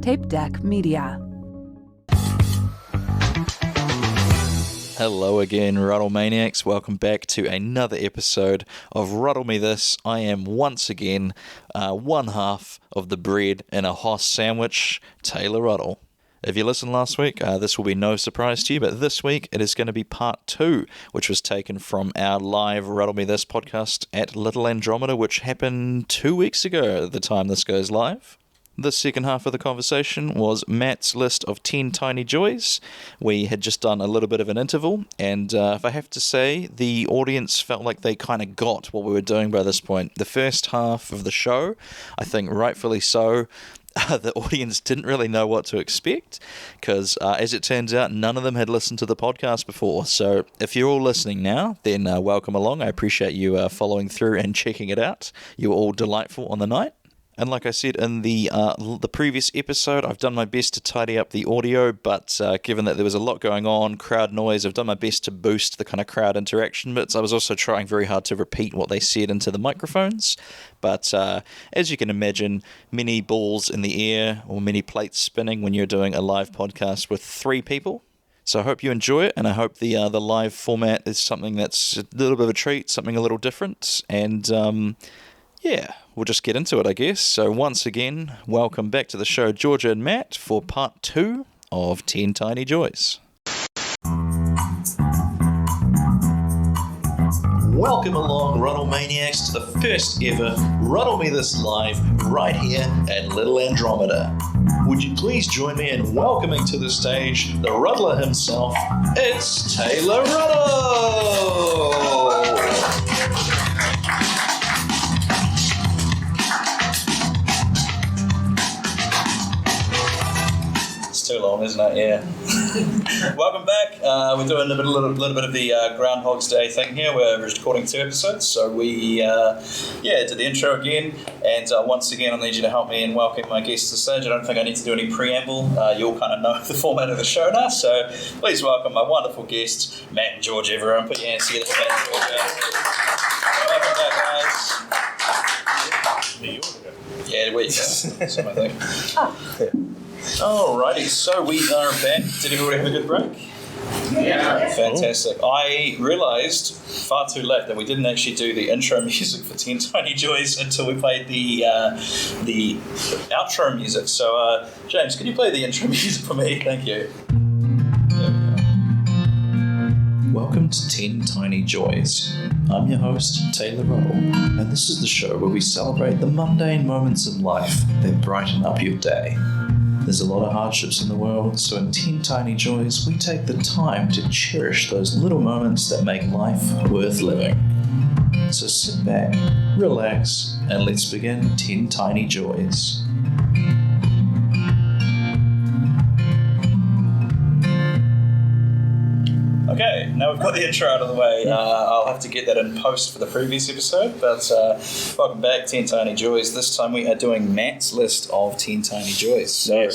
Tape Deck Media. Hello again, Ruddle Maniacs. Welcome back to another episode of Ruddle Me This. I am once again one half of the bread in a Hoss sandwich, Taylor Ruddle. If you listened last week, this will be no surprise to you, but this week it is going to be part 2, which was taken from our live Ruddle Me This podcast at Little Andromeda, which happened 2 weeks ago at the time this goes live. The second half of the conversation was Matt's list of 10 tiny joys. We had just done a little bit of an interval, and if I have to say, the audience felt like they kind of got what we were doing by this point. The first half of the show, I think rightfully so, the audience didn't really know what to expect because, as it turns out, none of them had listened to the podcast before. So if you're all listening now, then welcome along. I appreciate you following through and checking it out. You were all delightful on the night. And like I said in the previous episode, I've done my best to tidy up the audio, but given that there was a lot going on, crowd noise, I've done my best to boost the kind of crowd interaction bits. I was also trying very hard to repeat what they said into the microphones. But as you can imagine, many balls in the air or many plates spinning when you're doing a live podcast with 3 people. So I hope you enjoy it, and I hope the live format is something that's a little bit of a treat, something a little different, and yeah, we'll just get into it, I guess. So once again, welcome back to the show, Georgia and Matt, for part 2 of 10 Tiny Joys. Welcome along, Ruddle Maniacs, to the first ever Ruddle Me This live right here at Little Andromeda. Would you please join me in welcoming to the stage the Ruddler himself, it's Taylor Ruddle! Too long, isn't it? Yeah. Welcome back. We're doing a little bit of the Groundhog's Day thing here. We're recording 2 episodes, so we did the intro again. And once again, I need you to help me in welcoming my guests to the stage. I don't think I need to do any preamble. You all kind of know the format of the show now, so please welcome my wonderful guests, Matt and George. Everyone, put your hands together for Matt and George. Welcome back, guys. Yeah, we go. Some I think. Alrighty, so we are back. Did everybody have a good break? Yeah. Fantastic. I realised far too late that we didn't actually do the intro music for 10 Tiny Joys until we played the outro music. So, James, can you play the intro music for me? Thank you. There we go. Welcome to 10 Tiny Joys. I'm your host, Taylor Ruddle, and this is the show where we celebrate the mundane moments in life that brighten up your day. There's a lot of hardships in the world, so in 10 Tiny Joys, we take the time to cherish those little moments that make life worth living. So sit back, relax, and let's begin 10 Tiny Joys. Okay, now we've got the intro out of the way. I'll have to get that in post for the previous episode, but welcome back, 10 Tiny Joys. This time we are doing Matt's list of 10 Tiny Joys. So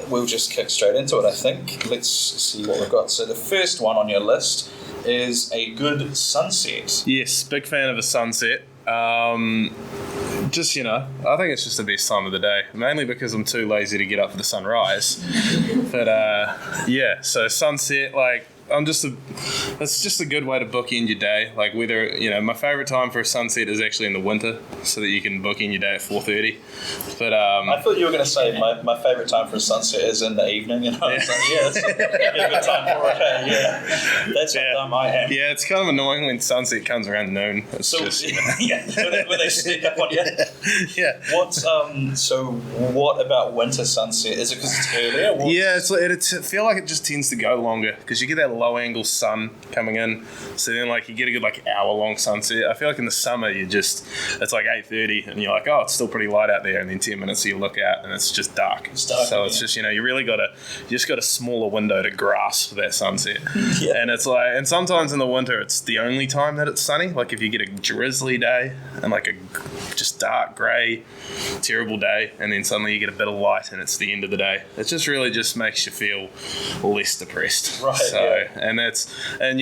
we'll just kick straight into it, I think. Let's see what we've got. So the first one on your list is a good sunset. Yes, big fan of a sunset. I think it's just the best time of the day, mainly because I'm too lazy to get up for the sunrise. But so sunset, it's just a good way to bookend your day. Like whether, my favourite time for a sunset is actually in the winter, so that you can bookend your day at 4:30. But I thought you were going to say my favourite time for a sunset is in the evening. It's like, that's a good time for it. Yeah, that's how dumb I am. Yeah, it's kind of annoying when sunset comes around noon. It's when they sneak up on you. Yeah. What about winter sunset? Is it because it's earlier? Yeah, I feel like it just tends to go longer because you get that low angle sun coming in, so then you get a good hour long sunset. I feel like in the summer it's like 8:30 and you're like, oh, it's still pretty light out there, and then 10 minutes you look out and it's just dark. So it's just you really you just got a smaller window to grasp that sunset. Yeah. And it's and sometimes in the winter it's the only time that it's sunny. Like if you get a drizzly day and a just dark grey terrible day, and then suddenly you get a bit of light and it's the end of the day, it just really just makes you feel less depressed. Right. So and did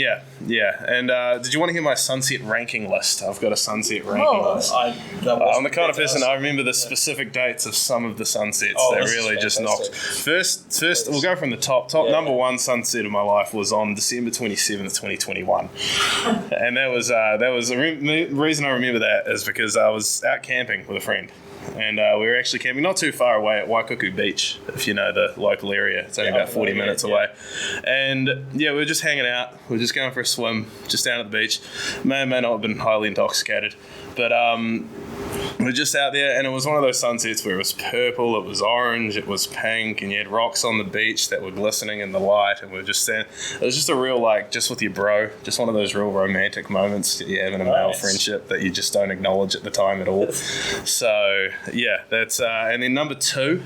you want to hear my sunset ranking list? I've got a sunset ranking list. I'm the kind of person I remember the specific dates of some of the sunsets that really just knocked. First, we'll go from the top. Number one sunset of my life was on December 27th, 2021, and that was the reason I remember that is because I was out camping with a friend. And we were actually camping not too far away at Waikuku Beach, if you know the local area. It's only about 40 minutes away. And we were just hanging out. We were just going for a swim, just down at the beach. May or may not have been highly intoxicated. But we were just out there, and it was one of those sunsets where it was purple, it was orange, it was pink, and you had rocks on the beach that were glistening in the light, and we were just standing. It was just a real, just with your bro, just one of those real romantic moments that you have in a male friendship that you just don't acknowledge at the time at all. So, that's, and then number two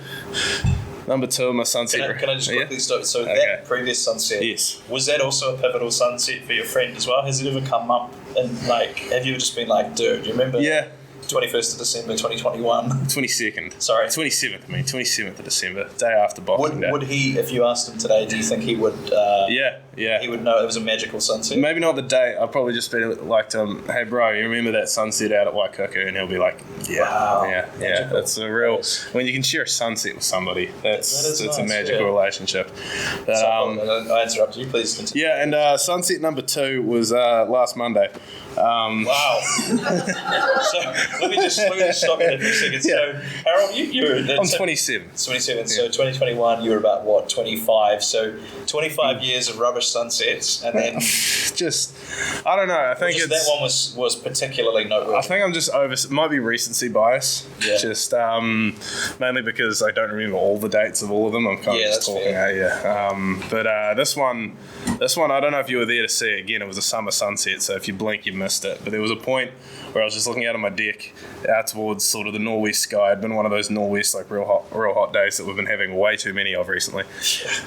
of my sunset. Can I just quickly start? So that previous sunset, was that also a pivotal sunset for your friend as well? Has it ever come up and have you just been like, dude, do you remember? Yeah. 21st of December 2021. 22nd. Sorry. 27th of December, day after Boxing Day. Would he, if you asked him today, do you think he would? He would know it was a magical sunset? Maybe not the date. I'd probably just be like to him, hey bro, you remember that sunset out at Waikuku? And he'll be like, yeah. That's a real, when you can share a sunset with somebody, that's nice, a magical relationship. But, I interrupted you, please continue. Yeah, and sunset number 2 was last Monday. Wow. So let me just stop you there for a second. So Harold, you're I'm 27. 27. Yeah. So 2021, you were about what, 25? So 25 years of rubbish sunsets, and then just I don't know. I think that one was particularly noteworthy. I think I'm just it might be recency bias. Yeah. Just mainly because I don't remember all the dates of all of them. I'm kind of just talking out. But this one, I don't know if you were there to see it again. It was a summer sunset, so if you blink, you missed it. But there was a point where I was just looking out on my deck out towards sort of the northwest sky. It'd been one of those northwest real hot days that we've been having way too many of recently.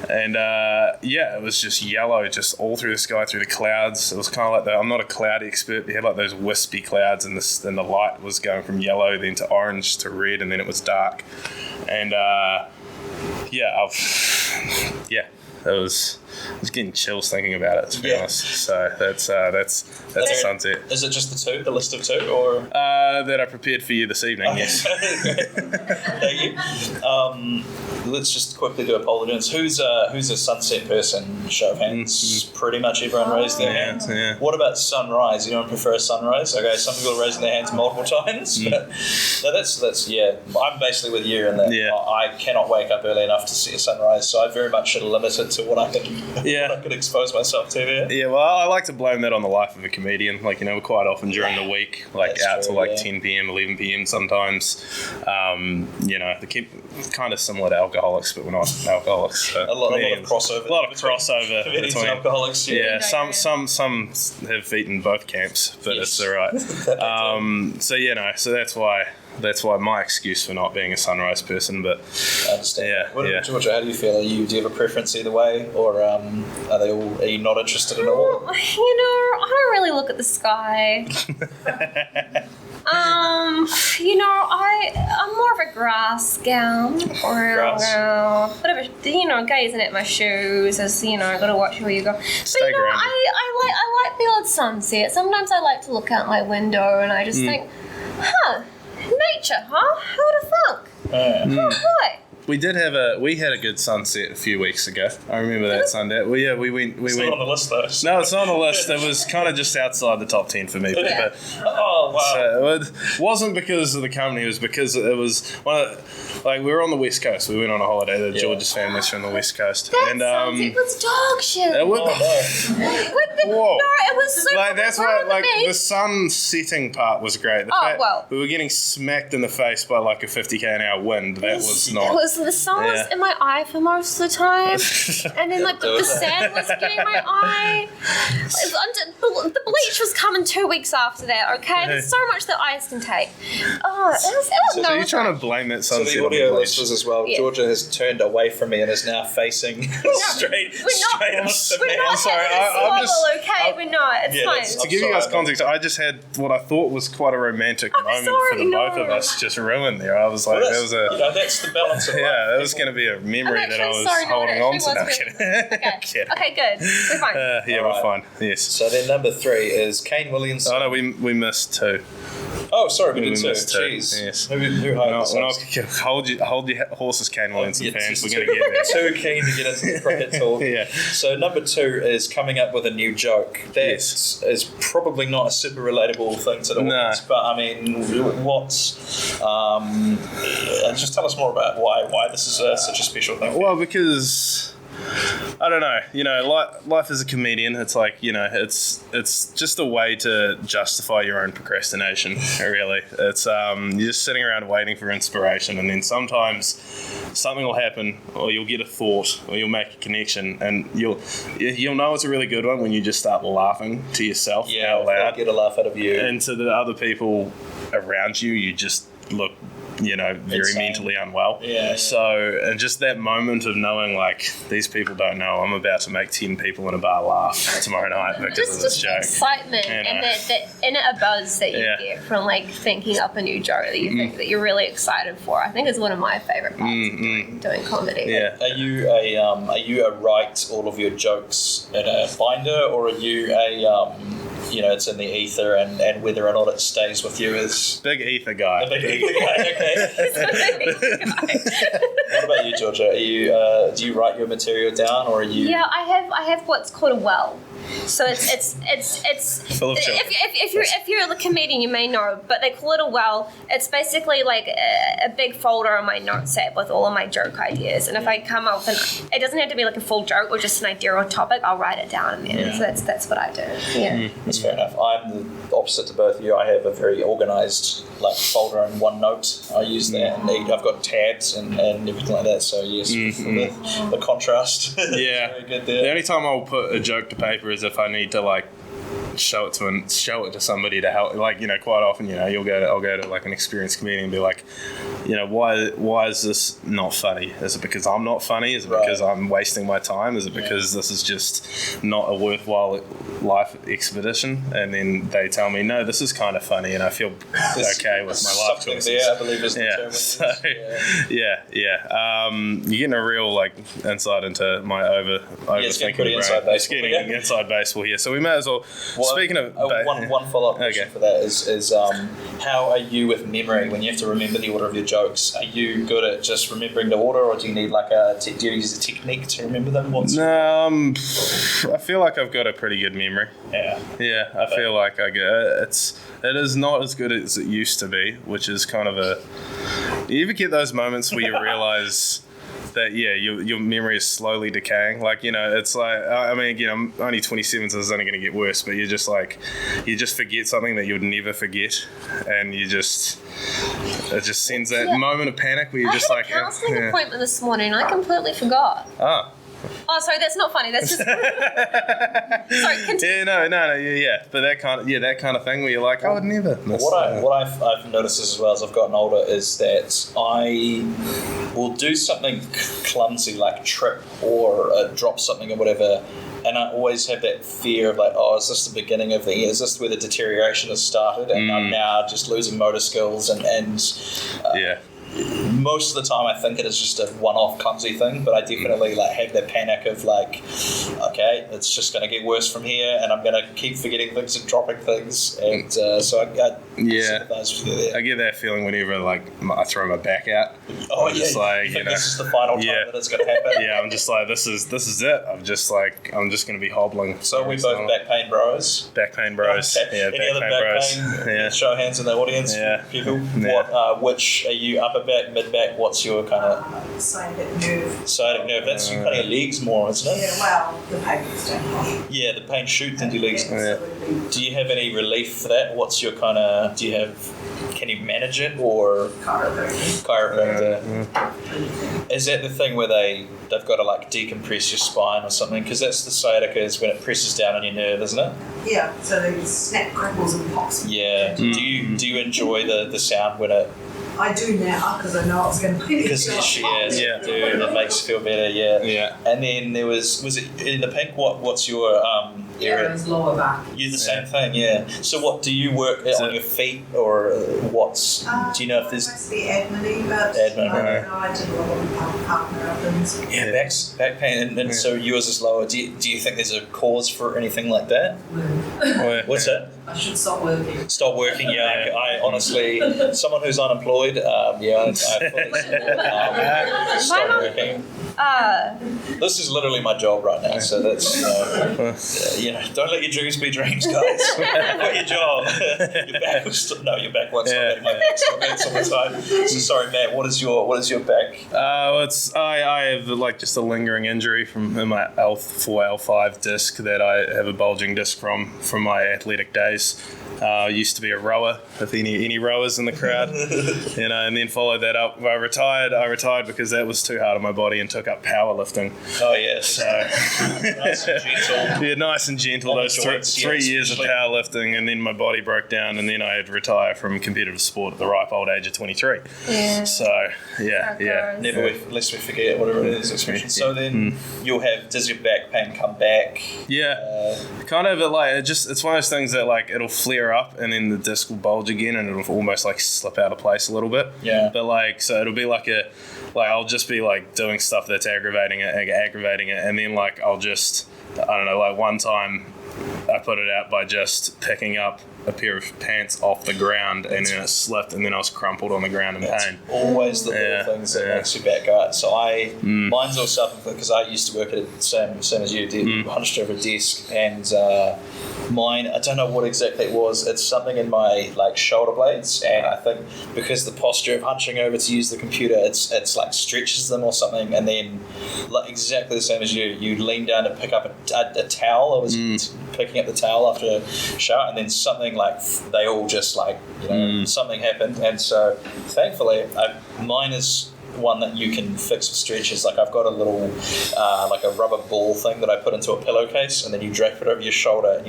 And it was just yellow, just all through the sky, through the clouds. It was kind of like I'm not a cloud expert, but you had like those wispy clouds, and the light was going from yellow then to orange to red, and then it was dark. And I was getting chills thinking about it, to be honest. So that's a sunset. Is it just the list of 2, or that I prepared for you this evening? Yes. Thank you. Let's just quickly do a poll audience. Who's a sunset person? Show of hands. Pretty much everyone raised their hands. Yeah. What about sunrise? You don't prefer a sunrise? Okay, some people are raising their hands multiple times. But that's I'm basically with you in that I cannot wake up early enough to see a sunrise, so I very much should limit it to what I could expose myself to there. Yeah, well, I like to blame that on the life of a comedian. We're quite often during the week, out till 10 p.m, 11 p.m. sometimes. They keep kind of similar to alcoholics, but we're not alcoholics. So a lot of crossover. A lot of crossover between alcoholics. Yeah, some have eaten both camps, but it's all right. So that's why my excuse for not being a sunrise person. But I understand. Georgia, how do you feel? Do you have a preference either way, or are you not interested at all? I don't really look at the sky. I'm more of a grass gal, or whatever. Gazing at my shoes as I've got to watch where you go. But I like the odd sunset. Sometimes I like to look out my window and I just think, nature, huh? Who would have thunk? Boy. We had a good sunset a few weeks ago. I remember that Sunday. Well, yeah, we went. It's not on the list though. No, it's not on the list. It was kind of just outside the top 10 for me. Yeah. Oh wow! So it wasn't because of the company. It was because it was we were on the West Coast. We went on a holiday. George's family's from the West Coast. That sunset was dog shit. It was, no, it was so. That's why the sun setting part was great. We were getting smacked in the face by a 50 km/h wind. That was not. The sun was in my eye for most of the time, and then the sand was getting my eye. The bleach was coming 2 weeks after that. Okay, there's so much that eyes can take. So are you trying to blame that sunset? So the audio listeners as well. Yeah. Georgia has turned away from me and is now facing straight off the man. I'm sorry. We're not. It's fine. To give you guys context, I just had what I thought was quite a romantic moment for the both of us just ruined there. I was like, that was a. That's the balance of life. Yeah, it was going to be a memory that I was holding on to. Okay, good. We're fine. We're fine. Yes. So then number 3 is Kane Williamson. Oh no, we missed 2. Oh, sorry, we did 2. Missed 2. Jeez. Yes. Who hold your horses, Kane Williamson fans. We're going to get there. Too keen to get into the cricket talk. Yeah. So number 2 is coming up with a new joke. That is probably not a super relatable thing to the audience, but I mean, just tell us more about why this is such a special thing. Well, because I don't know, life as a comedian, it's like, it's just a way to justify your own procrastination, really. It's you're just sitting around waiting for inspiration, and then sometimes something will happen, or you'll get a thought, or you'll make a connection, and you'll know it's a really good one when you just start laughing to yourself out loud. Get a laugh out of you. And to the other people around you, you just look very mentally unwell. So, and just that moment of knowing, like, these people don't know I'm about to make 10 people in a bar laugh tomorrow night because of this joke. Excitement and that inner buzz that you get from, like, thinking up a new joke that you think that you're really excited for, I think is one of my favorite parts of doing comedy. Yeah. Are you a write all of your jokes in a binder, or are you it's in the ether, and whether or not it stays with you is big ether guy. A big ether guy. Okay. What about you, Georgia? Are you do you write your material down, or are you? Yeah, I have what's called a well. So it's full of children. If you're a comedian, you may know, but they call it a well. It's basically like a big folder on my notes app with all of my joke ideas. And if I come up with it doesn't have to be like a full joke or just an idea or topic, I'll write it down in there. So that's what I do. Yeah. That's fair enough. I'm the opposite to both of you. I have a very organised folder in OneNote. I use that, and I've got tabs and everything like that. So yes, the contrast. Yeah. Very good there. The only time I'll put a joke to paper is if I need to show it to somebody to help. Quite often, I'll go to like an experienced comedian and be like, why is this not funny? Is it because I'm not funny? Is it because I'm wasting my time? Is it because this is just not a worthwhile life expedition? And then they tell me, no, this is kind of funny, and I feel okay with my life choices. There, I believe, is the term. So, you're getting a real insight into my overthinking brain. It's getting inside baseball here. So we may as well. Speaking of one follow-up question for that is how are you with memory when you have to remember the order of your jokes? Are you good at just remembering the order, or do you need do you use a technique to remember them? I feel like I've got a pretty good memory. Yeah. I feel like I get it is not as good as it used to be, which is kind of you ever get those moments where you realize that your memory is slowly decaying. It's like, I mean, again, I'm only 27, so it's only going to get worse, but you just forget something that you would never forget, and it just sends that moment of panic where you're just like, I had a counselling appointment this morning and I completely forgot. Oh, sorry, that's not funny. That's just sorry. Continue. But that kind of thing where you're like, I would never miss. What I've noticed as well as I've gotten older is that I will do something clumsy, like trip or drop something or whatever, and I always have that fear of is this the beginning of the end? Is this where the deterioration has started, and I'm now just losing motor skills and most of the time I think it is just a one-off clumsy thing, but I definitely have that panic of okay, it's just going to get worse from here, and I'm going to keep forgetting things and dropping things, and so I sympathize with you there. I get that feeling whenever I throw my back out. Oh, this is the final time that it's going to happen. Yeah, I'm just like, this is it. I'm just going to be hobbling. So we both back pain bros. Back pain bros. Okay. Yeah, any other back pain? Show hands in the audience. Yeah. People. Yeah. Which are you, upper back, mid back? What's your kind of sciatic nerve? Sciatic nerve. That's your kind of legs more, isn't it? Yeah. Well, the pain is down. Yeah, the pain shoots into your legs. Yeah. Do you have any relief for that? What's your kind of? Can you manage it, or chiropractor? Is that the thing where they've got to decompress your spine or something? Because that's the sciatica, is when it presses down on your nerve, isn't it? Yeah. So they snap, crackles, and pops. Yeah. Do you enjoy the sound when it? I do now because I know it's going to be. Because it makes you feel better. Yeah. Yeah. And then there was it in the pink? What's your area. Aaron's lower back. You're the same thing, yeah. So what, do you work on your feet, or what's, do you know if there's... Mostly admin-y, but I do a lot of partner ovens. Yeah, back pain, and so yours is lower. Do you think there's a cause for anything like that? What's that? I should stop working. Stop working, yeah. I honestly, someone who's unemployed, I fully support, stop working. This is literally my job right now, so that's, don't let your dreams be dreams, guys. Quit your job. Your back was your back won't stop hurting. My back still hurts all the time. So sorry, Matt, what is your back? I have like just a lingering injury from my L4, L5 disc that I have a bulging disc from my athletic days. Used to be a rower, if any rowers in the crowd, and then followed that up. I retired because that was too hard on my body and took up powerlifting. Oh yes, so nice and gentle. Yeah, nice and gentle. Those three years of powerlifting, and then my body broke down, and then I had to retire from competitive sport at the ripe old age of 23. Yeah. So yeah. Never lest we forget whatever it is. So then does your back pain come back? Yeah, kind of it's one of those things that like it'll flare up and then the disc will bulge again and it'll almost like slip out of place a little bit. Yeah. But so it'll be I'll just be like doing stuff that's aggravating it, and then I'll just, I don't know, one time I put it out by just picking up a pair of pants off the ground and then it slipped and then I was crumpled on the ground in pain. Always the little things that makes your back out. So mine's all something because I used to work at the same as you, hunched over a desk, and mine, I don't know what exactly it was. It's something in my shoulder blades, and I think because the posture of hunching over to use the computer, it's stretches them or something, and then exactly the same as you lean down to pick up a towel. I was picking up the towel after a shower, and then something they all just something happened, and so thankfully mine is one that you can fix with stretches. I've got a little a rubber ball thing that I put into a pillowcase, and then you drape it over your shoulder and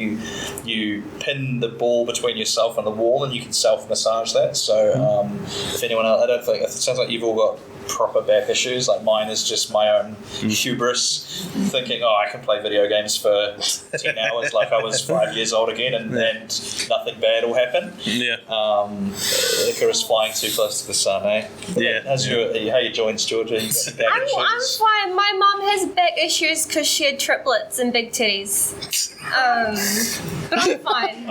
you pin the ball between yourself and the wall, and you can self-massage that. So if anyone else, I don't think it sounds like you've all got proper back issues. Mine is just my own hubris, thinking, I can play video games for 10 hours like I was 5 years old again, and nothing bad will happen. Icarus flying too close to the sun, eh? How your joints, Georgia? You got back I'm issues? fine. My mum has back issues because she had triplets and big titties. But I'm fine.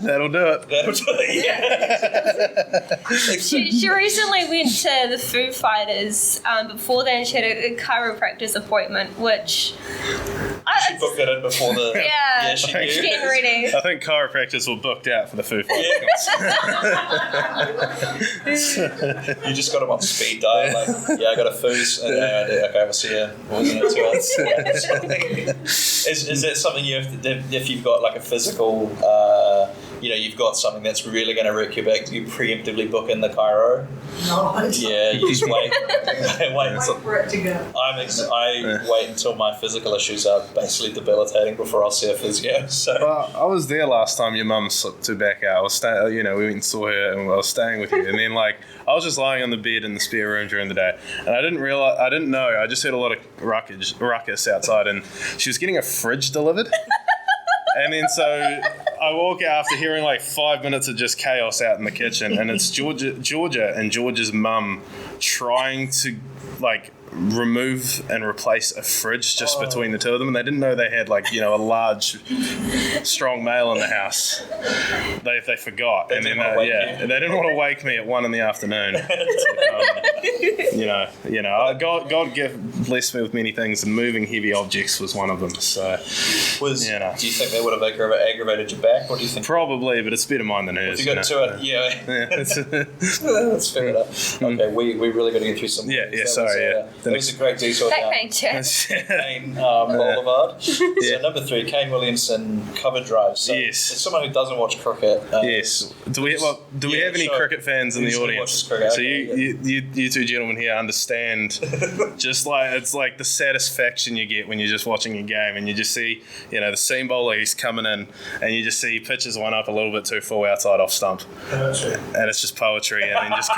That'll do it. She recently went to the Foo Fighters. Before then, she had a chiropractor's appointment, which she booked that in before the. Yeah, she she's did. getting ready. I think chiropractors were booked out for the Foo Fighters. You just got them on speed dial. I got a foos, and okay, we'll see you. What was it, 2 hours? Is that something you have to, if you've got a physical, you've got something that's really going to wreck your back, do you preemptively book in the chiro? No, I don't. Yeah, you just wait. Wait for it to go. I wait until my physical issues are basically debilitating before I'll see a physio. So I was there last time your mum slipped her back out. I was we went and saw her and I was staying with you, and then I was just lying on the bed in the spare room during the day, and I didn't know. I just heard a lot of ruckus outside, and she was getting a fridge delivered. And then so I walk out after hearing 5 minutes of just chaos out in the kitchen, and it's Georgia and Georgia's mum trying to remove and replace a fridge just between the two of them, and they didn't know they had a large strong male in the house. They forgot, and then they didn't want to wake me at 1 PM. God blessed me with many things, and moving heavy objects was one of them. So do you think they would have aggravated your back, or do you think probably? But it's better mine than hers. If you got to it, that's fair enough. Okay, we really got to get through some. That was a great detail. Back pain check. Kane Boulevard. So number 3, Kane Williamson cover drive. So yes. It's someone who doesn't watch cricket. Yes. Do we have any cricket fans in the audience? Cricket? So you two gentlemen here understand just it's the satisfaction you get when you're just watching a game and you just see the seam bowler, he's coming in, and you just see he pitches one up a little bit too full outside off stump, and it's just poetry. And then just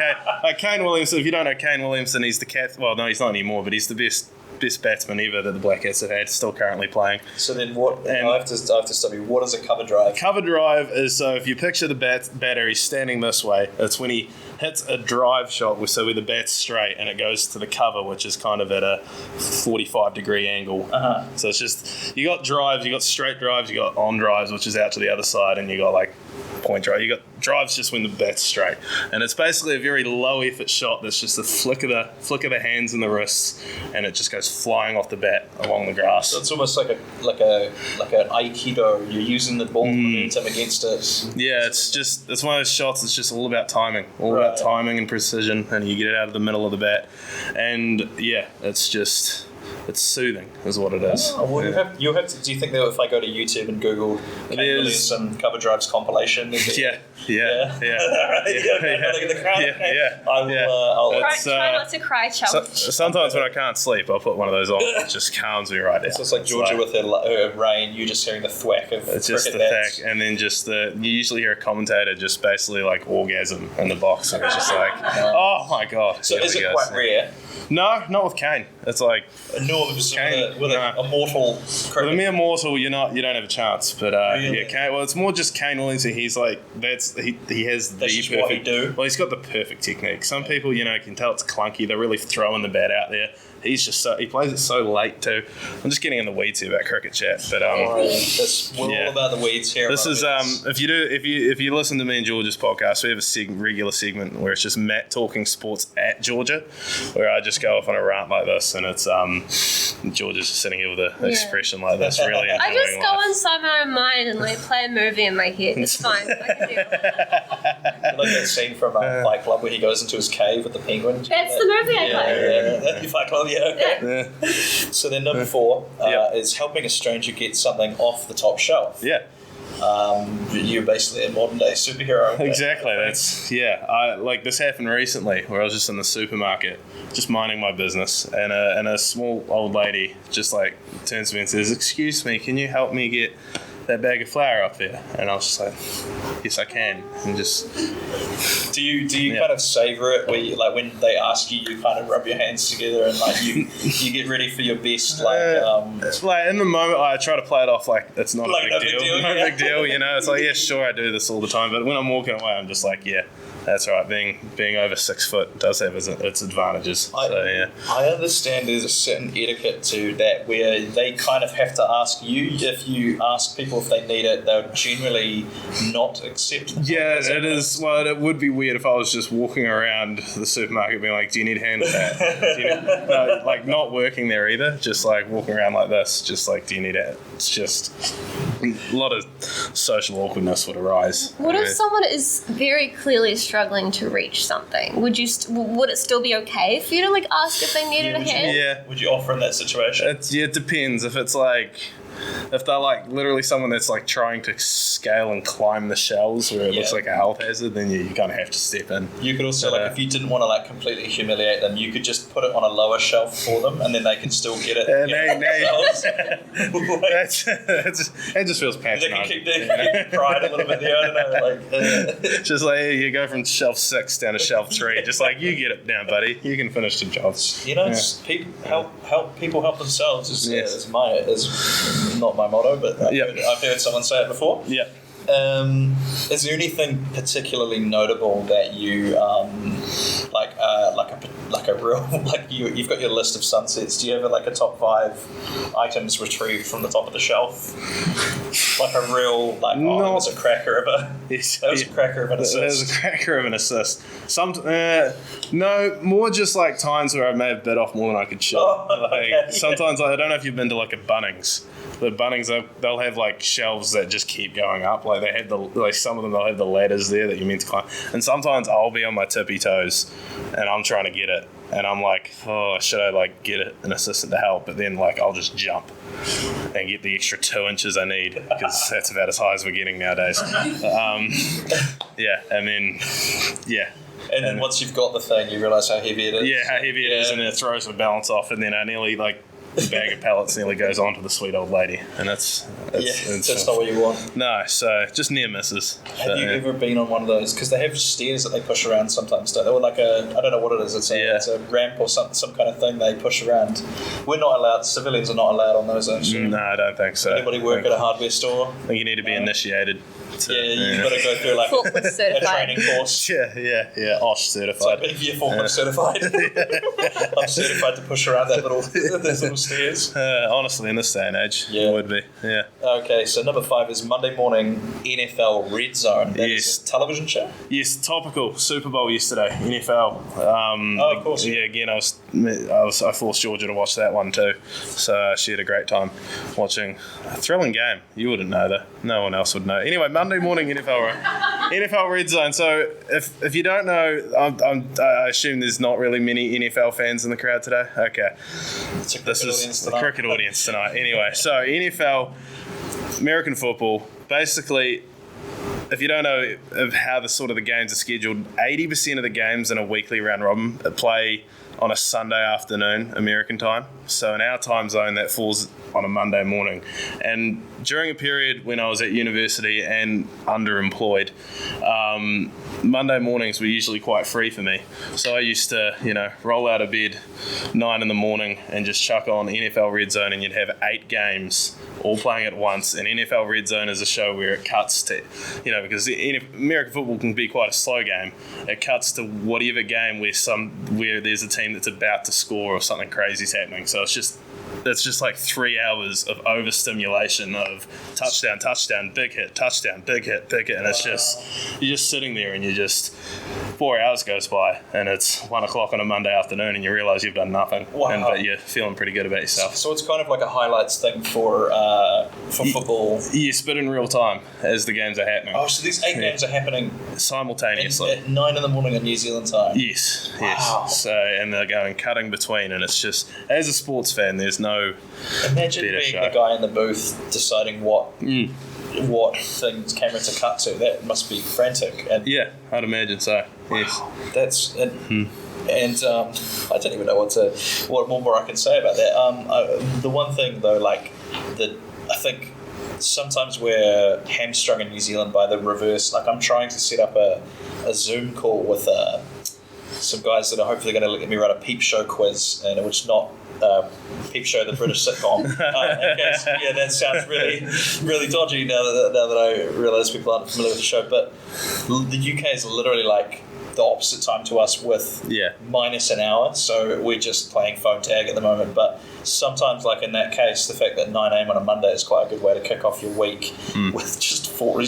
Kane Williamson. If you don't know Kane Williamson, he's the cat. Well, no, he's not anymore, but he's the best best batsman ever that the Black Cats have had, still currently playing. So then what, And- I have to stop you, what is a cover drive? Cover drive is, so if you picture the batter, he's standing this way. It's when he hits a drive shot, where the bat's straight and it goes to the cover, which is kind of at a 45-degree angle. So it's just, you got drives, you got straight drives, you got on drives, which is out to the other side, and you got like point drive. You got drives just when the bat's straight, and it's basically a very low effort shot. That's just a flick of the hands and the wrists, and it just goes flying off the bat along the grass. So it's almost like an aikido. You're using the ball momentum against it. Yeah, it's one of those shots that's just all about timing, about timing and precision, and you get it out of the middle of the bat, and yeah, it's soothing, is what it is. Oh, well, you'll have to. Do you think that if I go to YouTube and Google Kane Williamson cover drives compilation? Yeah. I will. Try not to cry, Chuck. Sometimes when I can't sleep, I'll put one of those on. It just calms me right down. So it's like Georgia with her rain. You just hearing the thwack of it's just the cricket bats. thwack, and then you usually hear a commentator just basically like orgasm in the box, and it's just like, oh my god. So is it quite rare? No, not with Kane. It's like Kane, with a mortal cricket. with a mere mortal, you don't have a chance. But Really? Kane. Well, it's more just Kane Williamson. He's like he has That's the just perfect. what he do. Well, he's got the perfect technique. Some people, can tell it's clunky. They're really throwing the bat out there. He's just he plays it so late too. I'm just getting in the weeds here about cricket chat, but We're all about the weeds here. This is if you listen to me and George's podcast, we have a regular segment where it's just Matt talking sports at Georgia, where I just go off on a rant like this, and it's George is just sitting here with an expression like this, really enjoying I just go life. inside my own mind and like play a movie in my head. It's fine. I can do it. like that scene from Fight Club where he goes into his cave with the penguin. That's the movie I play. Yeah. Fight Club, okay. Yeah. So then number 4 is helping a stranger get something off the top shelf. Yeah. You're basically a modern day superhero. Exactly. I like this happened recently where I was just in the supermarket, just minding my business, and a small old lady just like turns to me and says, "Excuse me, can you help me get that bag of flour up there?" And I was just like, "Yes, I can." And just Do you kind of savor it where you, like when they ask you, you kind of rub your hands together and like you get ready for your best it's like in the moment I try to play it off like it's not Like a big deal. No big deal, It's like, yeah, sure, I do this all the time, but when I'm walking away, I'm just like, yeah, that's right. Being over 6 foot does have its advantages. I understand there's a certain etiquette to that where they kind of have to ask you. If you ask people if they need it, they'll generally not accept. Yeah, it is. Well, it would be weird if I was just walking around the supermarket being like, "Do you need hand with that?" No, like not working there either. Just like walking around like this, just like, "Do you need it?" It's just a lot of social awkwardness would arise. What if someone is very clearly struggling to reach something? Would it still be okay for you to like ask if they needed a hand? Yeah. Would you offer in that situation? It depends. If they're like literally someone that's like trying to scale and climb the shelves where it looks like a health hazard, then you kind of have to step in. You could also, if you didn't want to like completely humiliate them, you could just put it on a lower shelf for them, and then they can still get it. That just feels They can patronising. keep their pride a little bit there. I don't know, Just like you go from shelf 6 down to shelf 3. Just like, you get it down, buddy. You can finish the job. it's help people help themselves. Is not my motto, but I've heard someone say it before. Yeah. Is there anything particularly notable that you like a real you've got your list of sunsets? Do you have like a top 5 items retrieved from the top of the shelf? Like a real that was a cracker of a a cracker of an assist. It was a cracker of an assist. No, more just like times where I may have bit off more than I could chew. Sometimes I don't know if you've been to like a Bunnings. The Bunnings, they'll have like shelves that just keep going up. Like they have some of them, they'll have the ladders there that you're meant to climb. And sometimes I'll be on my tippy toes and I'm trying to get it. And I'm like, oh, should I like get an assistant to help? But then like I'll just jump and get the extra 2 inches I need, because that's about as high as we're getting nowadays. And then once you've got the thing, you realise how heavy it is. Yeah, how heavy it is, and it throws the balance off. And then I nearly like the bag of pellets nearly goes on to the sweet old lady, and that's not what you want. No, so just near misses. Have you ever been on one of those? Because they have stairs that they push around sometimes, don't they? Or like I don't know what it is. It's a ramp or some kind of thing they push around. We're not allowed. Civilians are not allowed on those. Actually. No, I don't think so. Anybody work at a hardware store? I think you need to be initiated. You've got to go through like a training course. Yeah. OSH certified. So being year 4 certified. I'm certified to push around those little stairs. Honestly, in this day and age, it would be. Yeah. Okay, so number 5 is Monday morning NFL Red Zone. That is a television show? Yes, topical. Super Bowl yesterday, NFL. Of course. Yeah, again, I forced Georgia to watch that one too. So she had a great time watching a thrilling game. You wouldn't know that. No one else would know. Anyway, Monday morning NFL Red Zone. So if you don't know, I assume there's not really many NFL fans in the crowd today. Okay, This is the cricket audience tonight. Anyway, so NFL, American football. Basically, if you don't know of how the games are scheduled, 80% of the games in a weekly round robin play on a Sunday afternoon American time. So in our time zone, that falls on a Monday morning. And during a period when I was at university and underemployed, Monday mornings were usually quite free for me. So I used to, roll out of bed 9 in the morning and just chuck on NFL Red Zone, and you'd have 8 games all playing at once. And NFL Red Zone is a show where it cuts to, because American football can be quite a slow game. It cuts to whatever game where there's a team that's about to score or something crazy's happening. So it's just like 3 hours of overstimulation of touchdown, big hit, touchdown, big hit, and it's just, you're just sitting there and 4 hours goes by and it's 1 o'clock on a Monday afternoon and you realise you've done nothing. Wow. But you're feeling pretty good about yourself. So it's kind of like a highlights thing for football. Yes, but in real time as the games are happening. Oh, so these 8 games are happening simultaneously at 9 in the morning in New Zealand time. Yes. Wow. So, and they're cutting between, and it's just, as a sports fan, there's no Imagine better being show. the guy in the booth deciding what things camera to cut to. That must be frantic. And yeah, I'd imagine so. Yes. That's and I don't even know what more I can say about that. The one thing though, I think sometimes we're hamstrung in New Zealand by the reverse. Like I'm trying to set up a Zoom call with some guys that are hopefully going to let me run a peep show quiz, and which is not Peep Show, the British sitcom. That sounds really, really dodgy now that I realise people aren't familiar with the show. But the UK is literally like the opposite time to us with minus an hour, so we're just playing phone tag at the moment. But sometimes, like in that case, the fact that 9 a.m. on a Monday is quite a good way to kick off your week with just 4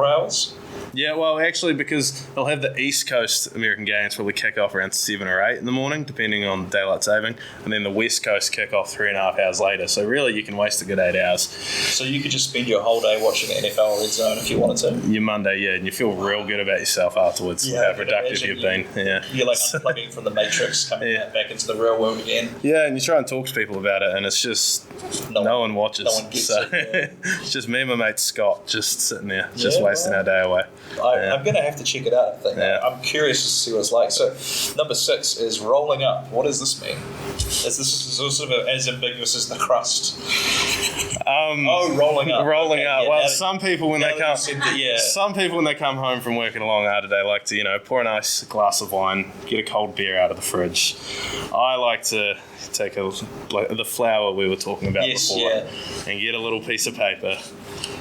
hours. Yeah, well, actually, because they'll have the East Coast American games probably kick off around 7 or 8 in the morning, depending on daylight saving, and then the West Coast kick off 3.5 hours later. So really, you can waste a good 8 hours. So you could just spend your whole day watching NFL Red Zone if you wanted to. Your Monday, and you feel real good about yourself afterwards. How productive you've been. Yeah, you're like unplugging from the Matrix, coming back into the real world again. Yeah, and you try and talk to people about it, and it's just no one watches. No one gets it. It's just me and my mate Scott just sitting there, just wasting our day away. I'm going to have to check it out, I think. I'm curious to see what it's like. So, number 6 is rolling up. What does this mean? Is this sort of as ambiguous as the crust? Rolling up. Rolling up. Yeah, well, some people when they come, some people when they come home from working a long hour today like to, pour a nice glass of wine, get a cold beer out of the fridge. I like to take the flour we were talking about before, and get a little piece of paper.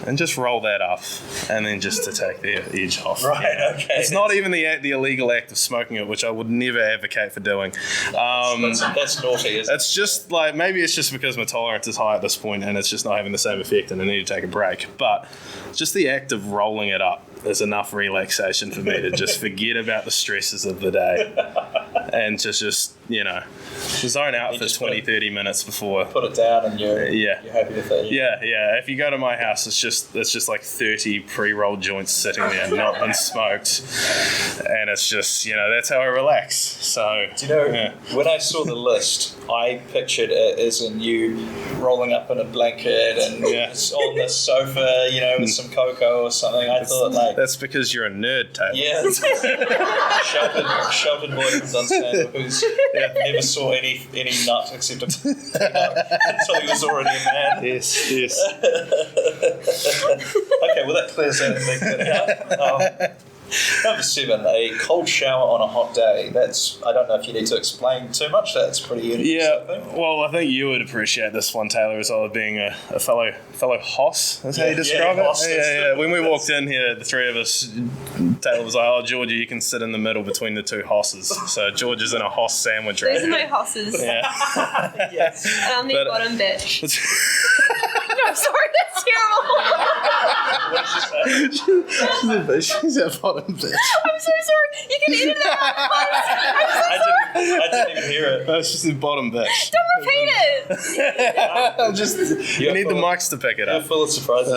And just roll that up, and then just to take the edge off. Right, okay. It's not even the illegal act of smoking it, which I would never advocate for doing. That's naughty, isn't it? It's just like, maybe it's just because my tolerance is high at this point, and it's just not having the same effect, and I need to take a break. But just the act of rolling it up is enough relaxation for me to just forget about the stresses of the day. And just zone out for 20, 30 minutes before. Put it down and you're happy with it. Yeah. If you go to my house, it's just like 30 pre-rolled joints sitting there, not been smoked. And it's just, that's how I relax. So, do you know, when I saw the list, I pictured it as in you rolling up in a blanket and on the sofa, with some cocoa or something. I thought, Hey. That's because you're a nerd, Taylor. Yeah. sheltered boy from Dunstan who's never saw any nut except a peanut until he was already a man. Yes. Okay, well that clears that big bit out. Number 7, a cold shower on a hot day. That's, I don't know if you need to explain too much. That's pretty unique. Yeah, well, I think you would appreciate this one, Taylor, as well, being a fellow hoss. That's how you describe it? Hoss, Yeah. When we walked in here, the three of us, Taylor was like, "Oh, Georgia, you can sit in the middle between the two hosses." So George is in a hoss sandwich right Those are my hosses. Yeah. Yes. And I'm the But- bottom bitch. No, sorry, that's terrible. What did you say? She's a bottom bitch. I'm so sorry. You can edit that out. I didn't even hear it. That's just the bottom bitch. Don't repeat it. You need the mics to pick it You're up. full of surprises.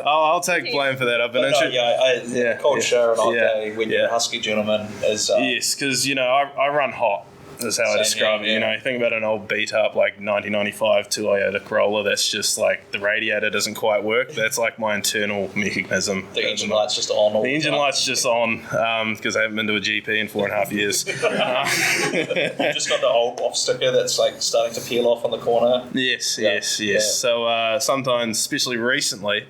I'll take blame for that. I've been Cold shower on a hot Yeah. day when you're a husky gentleman is... Yes, because, I run hot. Is how I describe it. yeah. You think about an old beat up like 1995 Toyota Corolla that's just like the radiator doesn't quite work. That's like my internal mechanism. The engine light's just on all The engine light's just on because I haven't been to a GP in 4.5 years. You've just got the old off sticker that's like starting to peel off on the corner. Yes. Yeah. So sometimes, especially recently,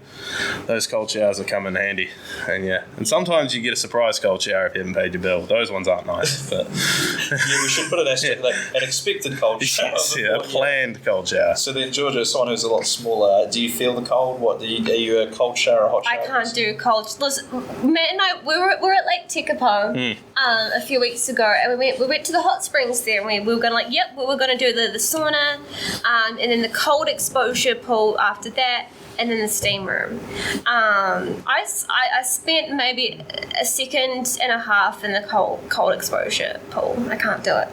those cold showers have come in handy. And sometimes you get a surprise cold shower if you haven't paid your bill. Those ones aren't nice. But Yeah, we should put an asterisk, like an expected cold shower. yes, before- a planned cold shower. So then, Georgia, someone who's a lot smaller, do you feel the cold? Are you a cold shower or hot shower? I can't do cold. Listen, Matt and I, we were at Lake Tekapo a few weeks ago, and we went to the hot springs there, and we were going we were going to do the sauna, and then the cold exposure pool after that, and then the steam room. I spent maybe a second and a half in the cold exposure pool. I can't do it.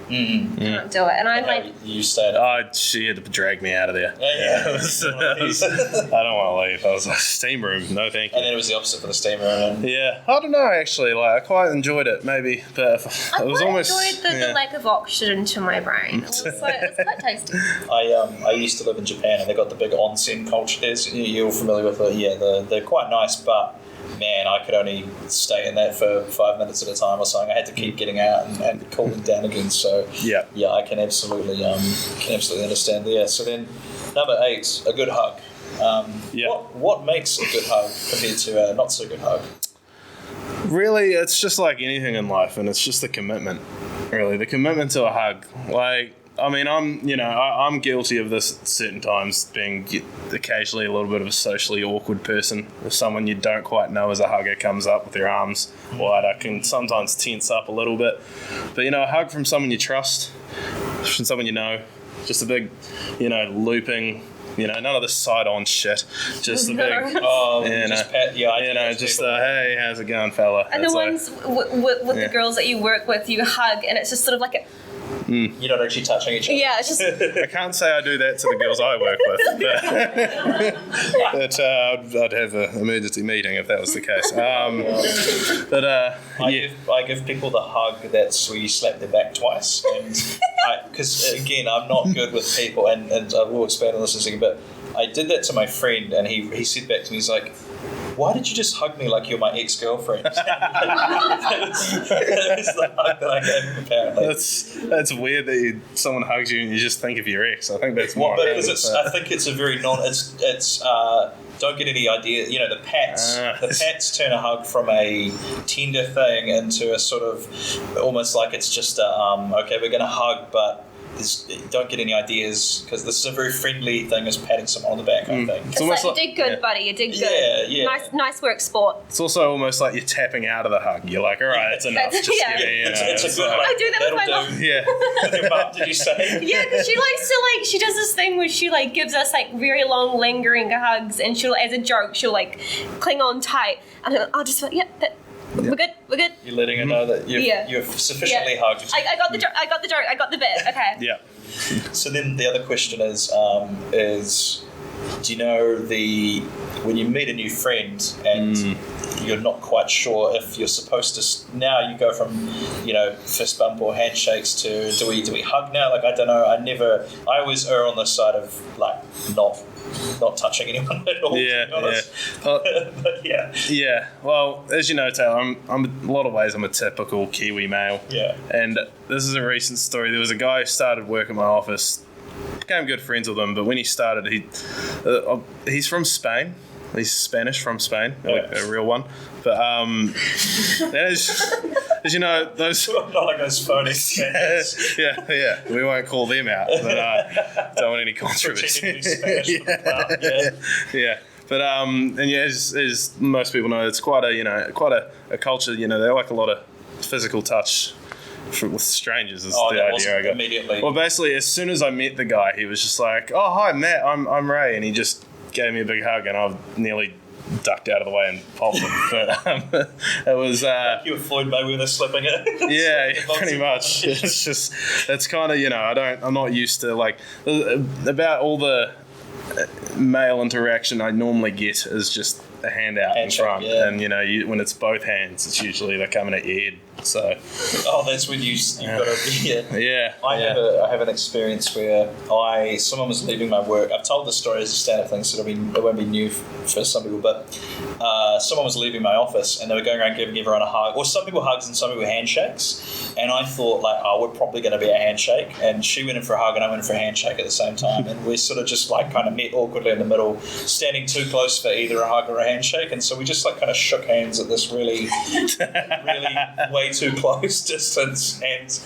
Can't do it. And I'm like, You stayed up. She had to drag me out of there. Yeah. I don't want to leave. I was like, steam room, no thank you. And then it was the opposite for the steam room. Yeah, I don't know actually. I quite enjoyed it, maybe, but I it was quite almost enjoyed the lack of oxygen to my brain. It was quite tasty. I used to live in Japan, and they got the big onsen culture there. So you're familiar with it? Yeah, they're quite nice, but man, I could only stay in that for 5 minutes at a time or something. I had to keep getting out and cooling down again. So Yeah. I can absolutely understand there. So then, number 8, a good hug. What makes a good hug compared to a not so good hug? Really, it's just like anything in life, and it's just the commitment. Really, the commitment to a hug. I'm guilty of this at certain times, being occasionally a little bit of a socially awkward person. If someone you don't quite know as a hugger comes up with their arms wide, I can sometimes tense up a little bit. But a hug from someone you trust, from someone you know, just a big, looping. None of the side-on shit. Just the big, Just pat. Yeah, hey, how's it going, fella? And It's the like- ones with the girls that you work with, you hug, and it's just sort of like You're not actually touching each other. it's just I can't say I do that to the girls I work with, but I'd have an emergency meeting if that was the case. I give people the hug that's where you slap their back twice, and because again, I'm not good with people, and I will expand on this in a second, but I did that to my friend, and he said back to me, he's like, "Why did you just hug me like you're my ex-girlfriend?" That was the hug that I gave him, apparently. That's weird that someone hugs you and you just think of your ex. I think that's more. I think it's a very don't get any idea. The pats. The pats turn a hug from a tender thing into a sort of almost like it's just okay, we're going to hug, but don't get any ideas, because this is a very friendly thing, is patting someone on the back, I think. it's like you did good, buddy. You did good. Yeah. Nice work, sport. It's also almost like you're tapping out of the hug. You're like, all right, it's enough. Just Yeah. give me, It's a good I do that with my that'll mum. do. Yeah. With your mum, did you say? Yeah, because she likes to she does this thing where she gives us very long lingering hugs, and she'll, as a joke, she'll cling on tight, and I'll just we're good. You're letting her know that you've sufficiently hugged. I got the joke. I got the bit. Okay. Yeah. So then the other question is do you know when you meet a new friend and you're not quite sure if you're supposed to, now you go from, fist bump or handshakes to do we hug now? Like, I don't know. I always err on the side of like not touching anyone at all. Yeah, to be honest. But yeah. Yeah. Well, as you know, Taylor, I'm a lot of ways I'm a typical Kiwi male. Yeah. And this is a recent story. There was a guy who started work at my office. Became good friends with him, but when he started, he's from Spain. He's Spanish from Spain, like a real one. But as you know, those Not like those phony Spanish. yeah, we won't call them out, but don't want any controversy. Yeah. But as most people know, it's quite a culture. They like a lot of physical touch with strangers. Is the idea I got. Immediately. Well, basically, as soon as I met the guy, he was just like, "Oh, hi, Matt. I'm Ray," and he just gave me a big hug, and I nearly ducked out of the way and popped him. But it was you were Floyd Mayweather slipping it. Yeah, pretty much. It's kind of I'm not used to like about all the male interaction I normally get is just a hand out in front, and when it's both hands, it's usually they're coming at your head. So that's when you've got to yeah. I have an experience where someone was leaving my work. I've told the story as a stand-up thing, so it won't be new for some people, but someone was leaving my office and they were going around giving everyone a hug, or some people hugs and some people handshakes, and I thought like, we're probably going to be a handshake, and she went in for a hug and I went in for a handshake at the same time, and we sort of just like kind of met awkwardly in the middle, standing too close for either a hug or a handshake, and so we just like kind of shook hands at this really really way too close distance, and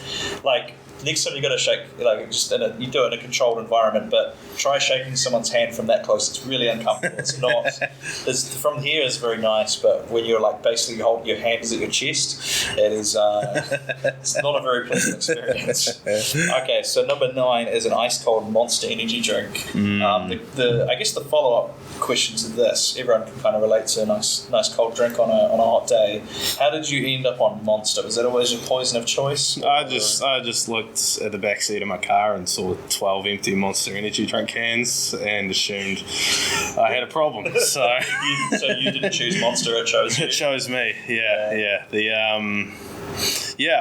like next time you got to shake, like just you do it in a controlled environment, but try shaking someone's hand from that close. It's really uncomfortable. It's not. From here is very nice, but when you're like basically holding your hands at your chest, it is. It's not a very pleasant experience. Okay, so number 9 is an ice cold Monster energy drink. I guess the follow up question to this, everyone can kind of relate to a nice cold drink on a hot day. How did you end up on Monster? Was that always your poison of choice? I just looked at the back seat of my car and saw 12 empty Monster energy drink cans and assumed I had a problem. So you didn't choose Monster, it chose you. It chose me. Yeah.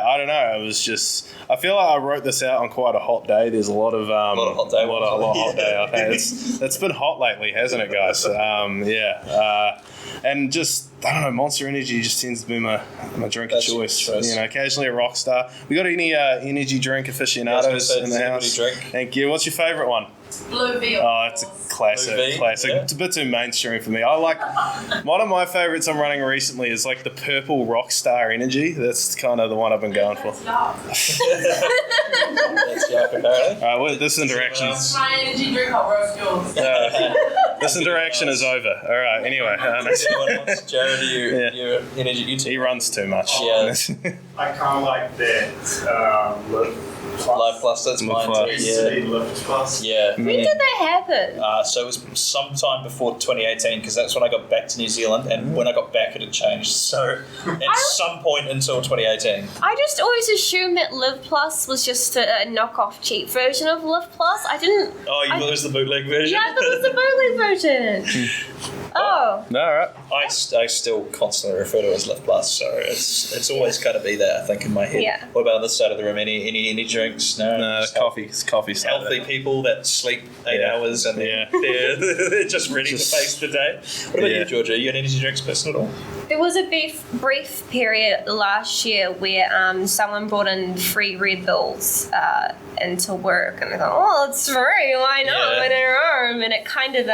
I don't know. It was just. I feel like I wrote this out on quite a hot day. There's a lot of hot day. Hot day. Okay, it's been hot lately, hasn't it, guys? And just I don't know. Monster Energy just tends to be my drink of choice. Occasionally a Rockstar. We got any energy drink aficionados in the house? Drink. Thank you. What's your favourite one? Blue V. Oh, it's a classic. Yeah. It's a bit too mainstream for me. I like one of my favourites I'm running recently is like the purple Rockstar Energy. That's kind of the one I've been going for. That's yuck, apparently. All right, this interaction. My energy drink, I'll roast yours. This interaction is over. All right. Anyway, Jared, your energy. he runs too much. Yeah. I kind of like that Life Plus, that's mine too. Lift Plus. Yeah. When did that happen? So it was sometime before 2018, because that's when I got back to New Zealand, and when I got back it had changed. So at some point until 2018. I just always assumed that Live Plus was just a knockoff cheap version of Live Plus. I didn't... Oh, you thought it was the bootleg version? Yeah, I thought it was the bootleg version. Oh. No, all right. I still constantly refer to it as Lift Plus, so it's always got to be there, I think, in my head. Yeah. What about on this side of the room? Any drinks? No, coffee. It's coffee. Healthy people that sleep 8 hours and they're just ready to face the day. What about you, Georgia? Are you an energy drinks person at all? There was a brief period last year where someone brought in free Red Bulls into work, and I thought, it's free, why not? Yeah. In a room, and it kind of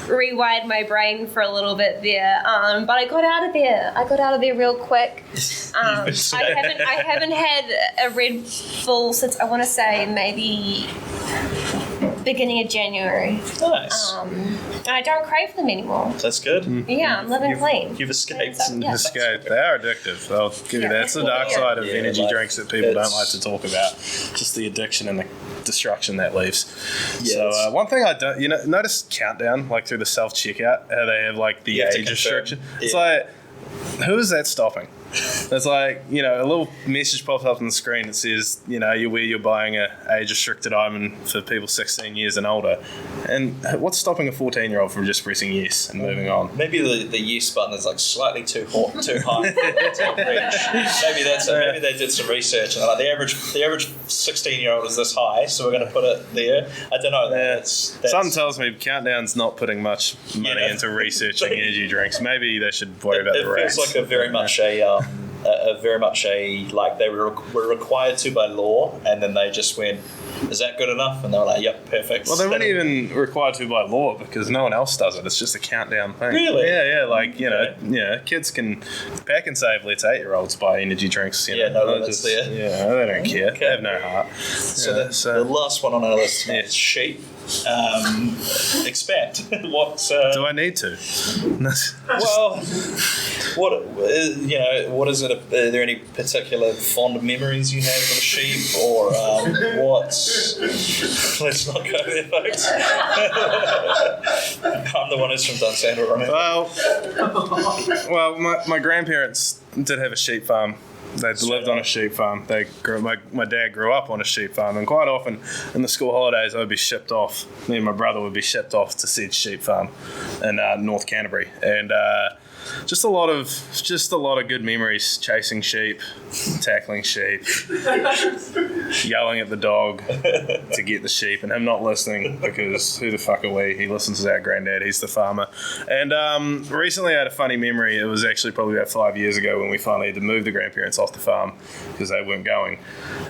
rewired my brain for a little bit there. But I got out of there real quick. I haven't had a Red Bull since I want to say maybe beginning of January. Nice. And I don't crave them anymore. That's good. Yeah, I'm living clean. You've escaped. Yeah. Escape. They are addictive. I'll give you that. It's the dark side of energy drinks that people don't like to talk about. Just the addiction and the destruction that leaves. Yes. So one thing I don't, notice Countdown, like through the self-checkout, how they have like the age restriction. Yeah. It's like, who is that stopping? It's like, you know, a little message pops up on the screen that says, you know, you're buying a age-restricted item for people 16 years and older. And what's stopping a 14-year-old from just pressing yes and moving on? Maybe the yes button is like slightly too high to reach. Maybe that's it. Maybe they did some research and they're like, the average 16-year-old is this high, so we're going to put it there. I don't know. That's Something tells me Countdown's not putting much money into researching energy drinks. Maybe they should worry about the rats. It feels like a very much like they were required to by law, and then they just went, is that good enough? And they were like, yep, perfect. Well, they weren't even required to by law because no one else does it. It's just a Countdown thing. Really? Yeah, like, you know, kids can pack and save, let's 8-year-olds buy energy drinks. You know, no limits there. Yeah, they don't care. Okay. They have no heart. So the last one on our list is sheep. Expand. What do I need to? Well, what is it? Are there any particular fond memories you have of a sheep, or what's? Let's not go there, folks. I'm the one who's from Dunsandel, remember? Well, my grandparents did have a sheep farm. They lived on a sheep farm. My dad grew up on a sheep farm, and quite often in the school holidays, I would be shipped off. Me and my brother would be shipped off to said sheep farm in North Canterbury, and just a lot of good memories: chasing sheep, tackling sheep, yelling at the dog to get the sheep, and him not listening because who the fuck are we? He listens to our granddad. He's the farmer. And recently, I had a funny memory. It was actually probably about 5 years ago when we finally had to move the grandparents off the farm because they weren't going,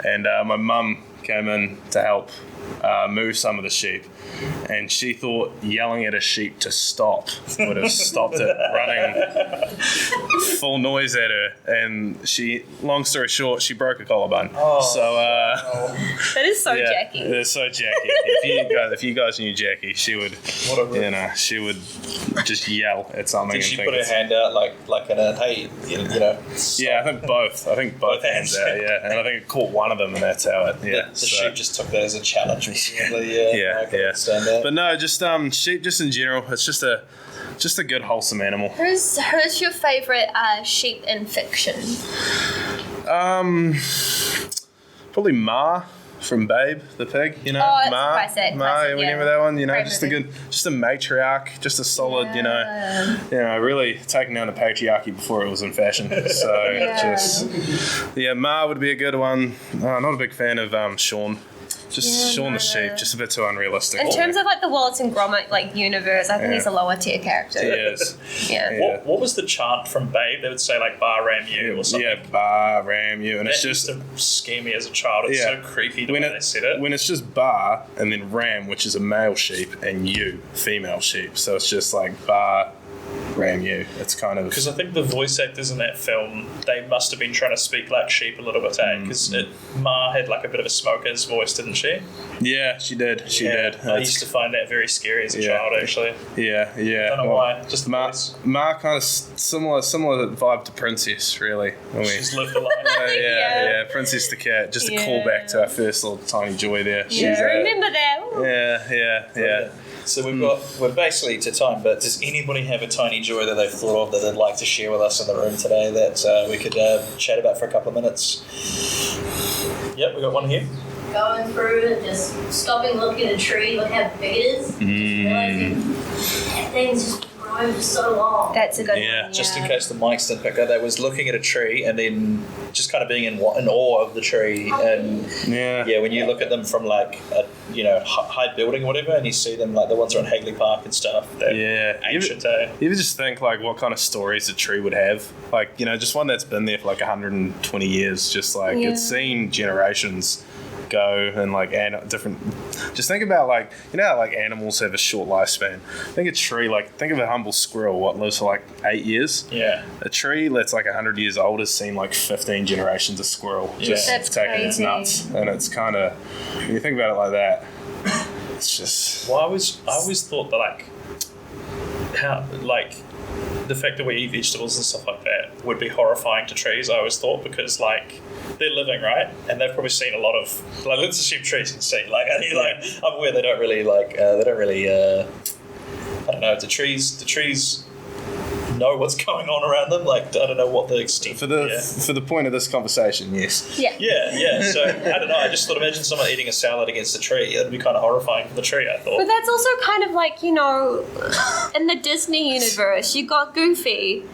and my mum came in to help move some of the sheep, and she thought yelling at a sheep to stop would have stopped it running full noise at her, and she, long story short, she broke a collarbone. That is so Jackie. It is so Jackie. If you guys knew Jackie, she would she would just yell at something. Did she put her hand out like in a hey, Yeah, I think both hands out. Yeah, and I think it caught one of them, and that's how it. Yeah, the sheep just took that as a challenge. Yeah. But no, just sheep, just in general, it's just a good wholesome animal. Who's your favourite sheep in fiction? Probably Ma from Babe the pig. You know, it's Ma. classic, Remember that one? You know, Great just movie. just a matriarch, just a solid. Yeah. Really taking down the patriarchy before it was in fashion. So Ma would be a good one. Not a big fan of Sean. Sean the sheep, just a bit too unrealistic. In terms of like the Wallace and Gromit universe, I think he's a lower tier character. He is. Yeah. What was the chant from Babe? They would say like "Bar ram you" or something. Yeah, bar ram you, and that it's just used to scare me as a child. It's so creepy the way they said it. When it's just bar and then ram, which is a male sheep, and you, female sheep, so it's just like bar. Ram you. It's kind of because I think the voice actors in that film, they must have been trying to speak like sheep a little bit, because Ma had like a bit of a smoker's voice, didn't she? Yeah, she did. She did. I used to find that very scary as a child, actually. Yeah. I don't know why. Just the voice. Ma kind of similar vibe to Princess, really. She's lived a life. Yeah. Princess the cat. Just a callback to our first little tiny joy there. Remember that? Yeah. So we're basically to time, but does anybody have a tiny joy that they've thought of that they'd like to share with us in the room today that we could chat about for a couple of minutes? Yep, we got one here. Going through and just stopping, looking at a tree, look how big it is, just realizing that thing's just grown for so long. That's a good one. Just in case the mics didn't pick up, that was looking at a tree and then just kind of being in awe of the tree, and when you look at them from like a high building or whatever, and you see them like the ones around Hagley Park and stuff. Ancient. You ever just think like what kind of stories a tree would have? Like just one that's been there for like 120 years, just like it's seen generations go and like different. Just think about like how like animals have a short lifespan. Think a tree, like think of a humble squirrel, what lives for like 8 years. Yeah. A tree that's like 100 years old has seen like 15 generations of squirrel. Just taking its nuts, and it's kind of when you think about it like that, it's just. Well, I always thought that like how like the fact that we eat vegetables and stuff like that would be horrifying to trees. I always thought because like. They're living, right? And they've probably seen a lot of like. Let's assume trees can see. Like, I'm aware they don't really like. I don't know. The trees know what's going on around them. Like, I don't know what the extent. For the point of this conversation, yes. Yeah. So I don't know. I just thought, imagine someone eating a salad against a tree. That'd be kind of horrifying for the tree, I thought. But that's also kind of like, in the Disney universe, you got Goofy,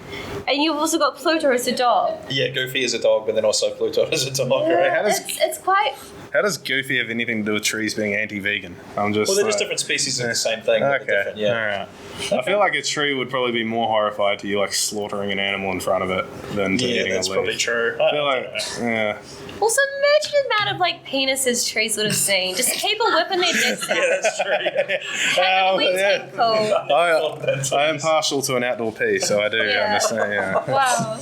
and you've also got Pluto as a dog. Yeah, Goofy is a dog, but then also Pluto is a dog, right? It's quite... How does Goofy have anything to do with trees being anti-vegan? Well, they're just different species of the same thing. But they're different, yeah. All right. I feel like a tree would probably be more horrified to you, like slaughtering an animal in front of it than to eating a leaf. That's probably true. I feel like, Also, imagine the amount of penises trees would have seen. Just people whipping their dicks out. Yeah, that's true. I am partial to an outdoor pee, so I do understand. Yeah. Wow.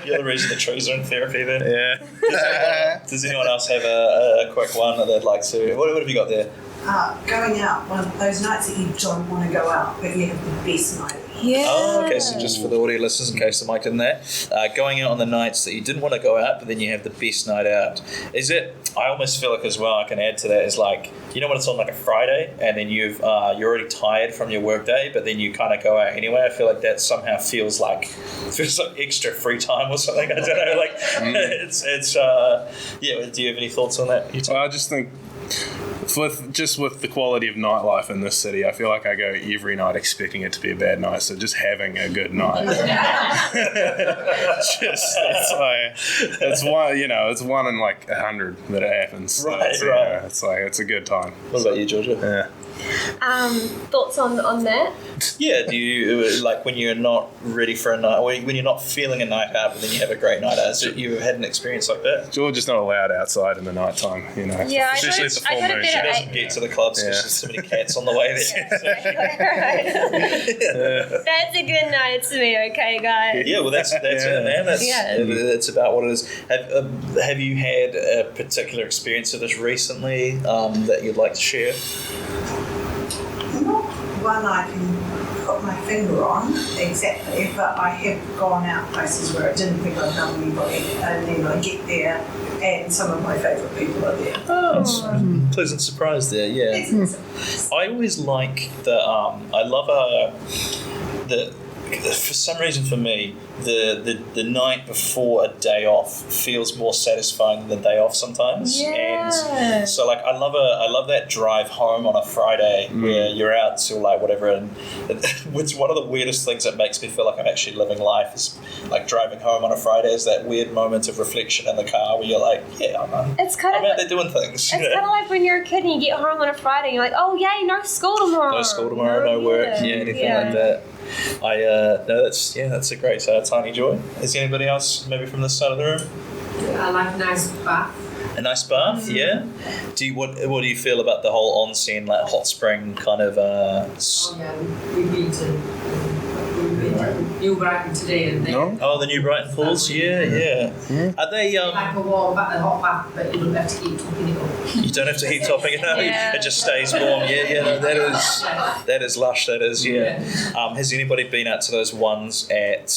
You're the reason the trees are in therapy then. Yeah. Does anyone else have a quick one that they'd like to? What have you got there? Going out, one of those nights that you don't want to go out, but you have the best night. Yeah. Oh, okay. So just for the audio listeners, in case the mic didn't there, going out on the nights that you didn't want to go out, but then you have the best night out. Is it? I almost feel like as well. I can add to that is like, when it's on like a Friday, and then you're already tired from your work day, but then you kind of go out anyway. I feel like that somehow feels like extra free time or something. I don't know. Like it's yeah. Do you have any thoughts on that? Well, I just think. With the quality of nightlife in this city, I feel like I go every night expecting it to be a bad night. So just having a good night, it's one in like 100 that it happens. So right. It's a good time. What about you, Georgia? Yeah. Thoughts on that? Yeah, do you, like, when you're not ready for a night, when you're not feeling a night out, but then you have a great night out, so you had an experience like that? George is not allowed outside in the night time, Yeah, especially at the full moon. She doesn't get to the clubs because there's so many cats on the way there. That's a good night to me, okay, guys? Yeah, well, that's it, man. That's about what it is. Have you had a particular experience of this recently that you'd like to share? Not one I can put my finger on exactly, but I have gone out places where I didn't think I'd know anybody, and then I get there and some of my favourite people are there. Oh, it's a pleasant surprise there, yeah. I always like I love for some reason for me, the night before a day off feels more satisfying than the day off sometimes. Yeah. And so like I love that drive home on a Friday where you're out till like whatever, and it's one of the weirdest things that makes me feel like I'm actually living life is like driving home on a Friday is that weird moment of reflection in the car where you're like, I'm out there doing things. It's kind of like when you're a kid and you get home on a Friday and you're like, oh yay, no school tomorrow. No work, anything like that. That's a great tiny joy. Is anybody else maybe from this side of the room? I like a nice bath. A nice bath, yeah. What do you feel about the whole onsen, like hot spring kind of? We've been to New Brighton today, and the New Brighton pools, yeah. Are they like a warm bath, a hot bath, but you don't have to keep topping it up. You don't have to keep topping it up. It just stays warm. That is lush. That is, has anybody been out to those ones at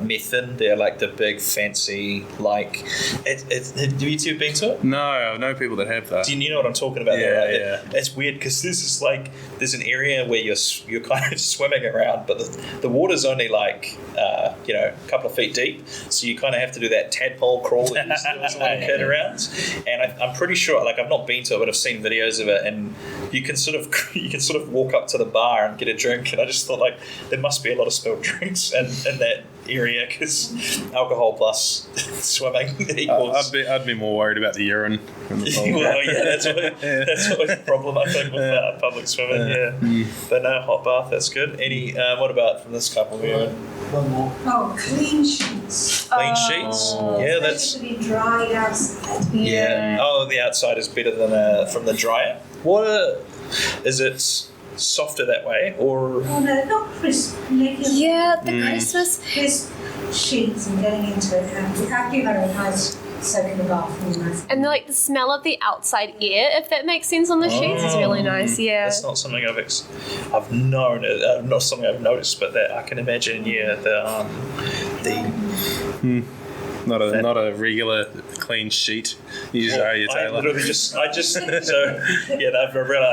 Methven? They're like the big fancy have you two been to it? No, I know people that have that. Do you know what I'm talking about? Yeah. It's weird because there's an area where you're kind of swimming around, but the water's only like a couple of feet deep, so you kind of have to do that tadpole crawl that you used to do as a little kid around. And I'm pretty sure, like, I've not been to it, but I've seen videos of it, and you can sort of walk up to the bar and get a drink. And I just thought, like, there must be a lot of spilled drinks in that area because alcohol plus swimming equals. I'd be more worried about the urine. That's always the problem, I think, with public swimming. But no, hot bath, that's good. What about from this couple here? One more. Oh, clean sheets. Clean sheets? Yeah, that's... to be dried outside. Yeah. Oh, the outside is better than from the dryer. Is it softer that way, or? Oh no, not crisp. The Christmas sheets and getting into it. After you've had a nice soak in the bath and nice. And the smell of the outside air, if that makes sense on the sheets, is really nice. Yeah, that's not something I've known. Not something I've noticed, but that I can imagine. Not a regular clean sheet. Usually, are you, Taylor? I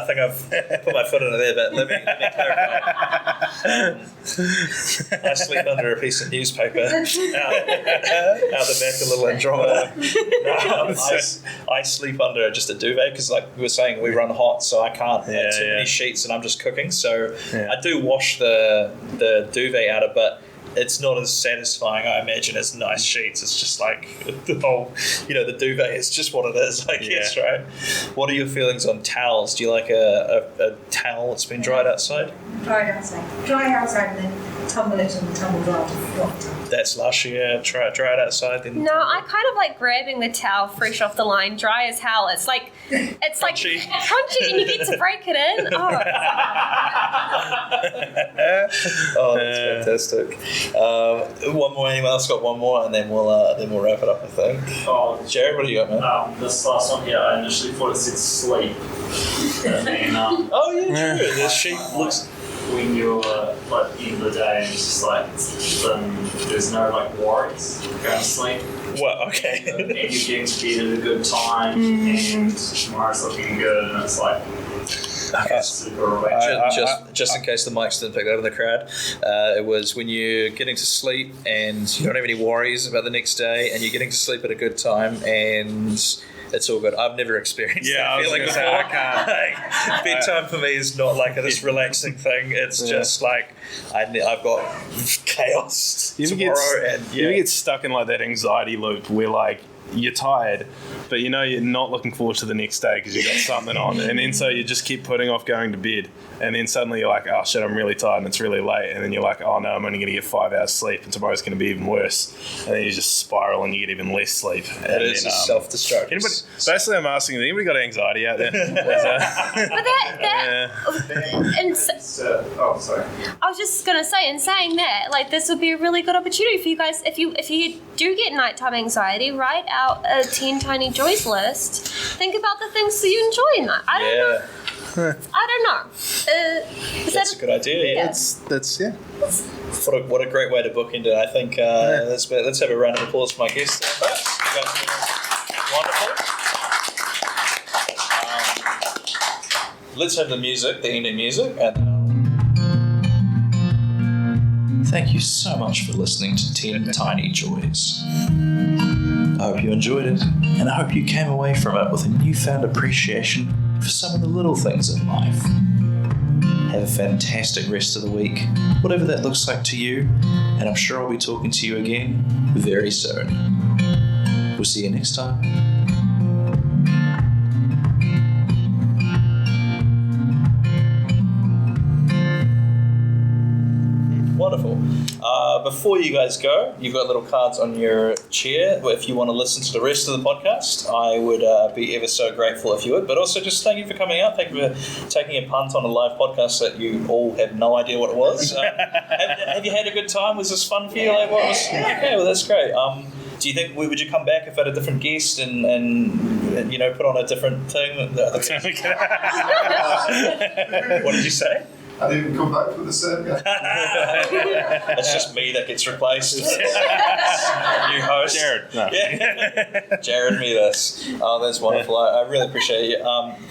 think I've put my foot in it there, but let me clarify. I sleep under a piece of newspaper out the back of Little Andromeda. I sleep under just a duvet because, like we were saying, we run hot, so I can't have too many sheets, and I'm just cooking. So I do wash the duvet out of, but it's not as satisfying, I imagine, as nice sheets. It's just like the whole, the duvet is just what it is, I guess, right? What are your feelings on towels? Do you like a towel that's been dried outside? Dry outside and then tumble it and tumble dry. That's lush, yeah. Try it outside. Then No, I kind of like grabbing the towel fresh off the line, dry as hell. It's like Crunchy. crunchy, and you get to break it in. Oh, that's fantastic. One more. Anyone else got one more, and then we'll wrap it up, I think. Oh, Jared, what do you got, man? this last one here, I initially thought it said sleep. And then, Oh yeah, true. The sheep looks. when you're like end of the day and it's just like there's no like worries going to sleep. Well, okay. And you're getting to bed at a good time and tomorrow's looking good and it's like super relaxing. Just in case the mics didn't pick that up in the crowd, it was when you're getting to sleep and you don't have any worries about the next day and you're getting to sleep at a good time and it's all good. I've never experienced that feeling before. I can't. Bedtime for me is not like this relaxing thing. It's just like I've got chaos tomorrow. You ever get stuck in like that anxiety loop where like you're tired, but you're not looking forward to the next day because you've got something on, and then so you just keep putting off going to bed, and then suddenly you're like, oh shit, I'm really tired and it's really late, and then you're like, oh no, I'm only going to get 5 hours sleep and tomorrow's going to be even worse, and then you just spiral and you get even less sleep. It is self-destruct. Basically, I'm asking, has anybody got anxiety out there? Sorry. I was just gonna say, in saying that, like this would be a really good opportunity for you guys if you do get nighttime anxiety, write out a 10 tiny joys list. Think about the things that you enjoy in that. I don't know. That's a good idea. Yeah. That's What a great way to bookend it. I think let's have a round of applause for my guests. You guys have been wonderful. Let's have the ending music, and thank you so much for listening to 10 Tiny Joys. I hope you enjoyed it, and I hope you came away from it with a newfound appreciation for some of the little things in life. Have a fantastic rest of the week, whatever that looks like to you, and I'm sure I'll be talking to you again very soon. We'll see you next time. Wonderful. Before you guys go, you've got little cards on your chair. If you want to listen to the rest of the podcast, I would be ever so grateful if you would. But also just thank you for coming out. Thank you for taking a punt on a live podcast that you all had no idea what it was. Have you had a good time? Was this fun for you? Like, what was? Okay, well that's great. Do you think would you come back if I had a different guest and put on a different thing? What did you say? I didn't even come back for the same guy. It's just me that gets replaced. New host. Jared. No. Yeah. Jared Me This. Oh, that's wonderful. I really appreciate you.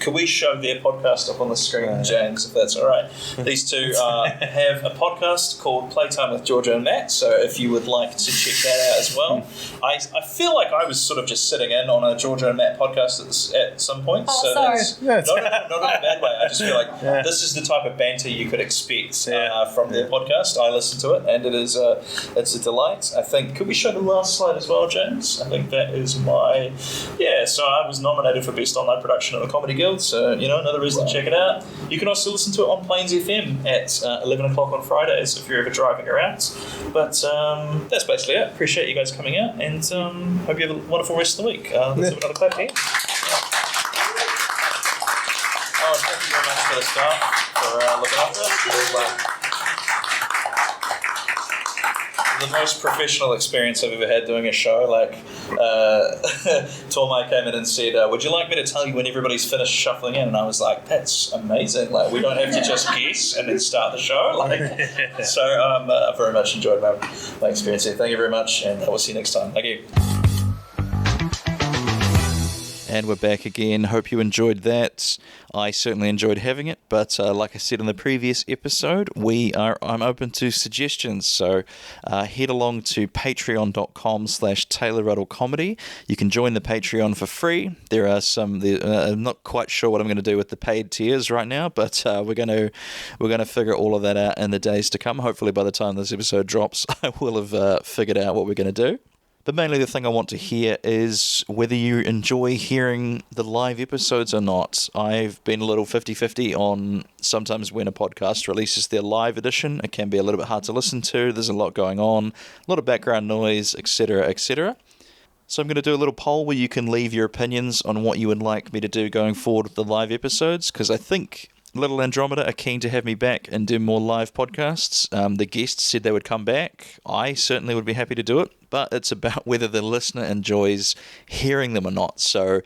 Could we show their podcast up on the screen, James, if that's all right? These two have a podcast called Playtime with Georgia and Matt, so if you would like to check that out as well. I feel like I was sort of just sitting in on a Georgia and Matt podcast at some point. Oh, so sorry. Not in a bad way. I just feel like this is the type of banter you could expect from their podcast. I listen to it, and it's a delight. I think, could we show the last slide as well, James? I think that is my... Yeah, so I was nominated for Best Online Production at the Comedy Guild, so, another reason to check it out. You can also listen to it on Plains FM at 11 o'clock on Fridays if you're ever driving around. But that's basically it. Appreciate you guys coming out, and hope you have a wonderful rest of the week. Let's have another clap here. Oh, thank you very much for the staff for looking after us. The most professional experience I've ever had doing a show. Like, Tormai came in and said, would you like me to tell you when everybody's finished shuffling in? And I was like, that's amazing. Like, we don't have to just guess and then start the show. Like, so I very much enjoyed my experience here. Thank you very much, and we'll see you next time. Thank you. And we're back again. Hope you enjoyed that. I certainly enjoyed having it, but like I said in the previous episode, I'm open to suggestions. So head along to patreon.com/Taylor Ruddle Comedy. You can join the Patreon for free. There are I'm not quite sure what I'm going to do with the paid tiers right now, but we're going to figure all of that out in the days to come. Hopefully by the time this episode drops, I will have figured out what we're going to do. But mainly the thing I want to hear is whether you enjoy hearing the live episodes or not. I've been a little 50-50 on sometimes when a podcast releases their live edition. It can be a little bit hard to listen to. There's a lot going on, a lot of background noise, etc., etc. So I'm going to do a little poll where you can leave your opinions on what you would like me to do going forward with the live episodes, because I think Little Andromeda are keen to have me back and do more live podcasts. The guests said they would come back. I certainly would be happy to do it, but it's about whether the listener enjoys hearing them or not. So,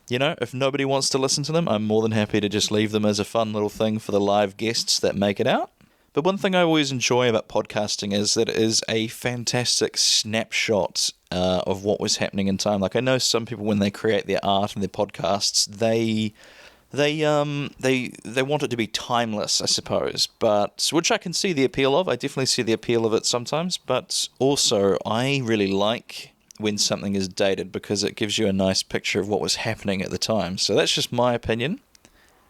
if nobody wants to listen to them, I'm more than happy to just leave them as a fun little thing for the live guests that make it out. But one thing I always enjoy about podcasting is that it is a fantastic snapshot of what was happening in time. Like, I know some people, when they create their art and their podcasts, they want it to be timeless, I suppose, but which I can see the appeal of. I definitely see the appeal of it sometimes, but also I really like when something is dated because it gives you a nice picture of what was happening at the time. So that's just my opinion.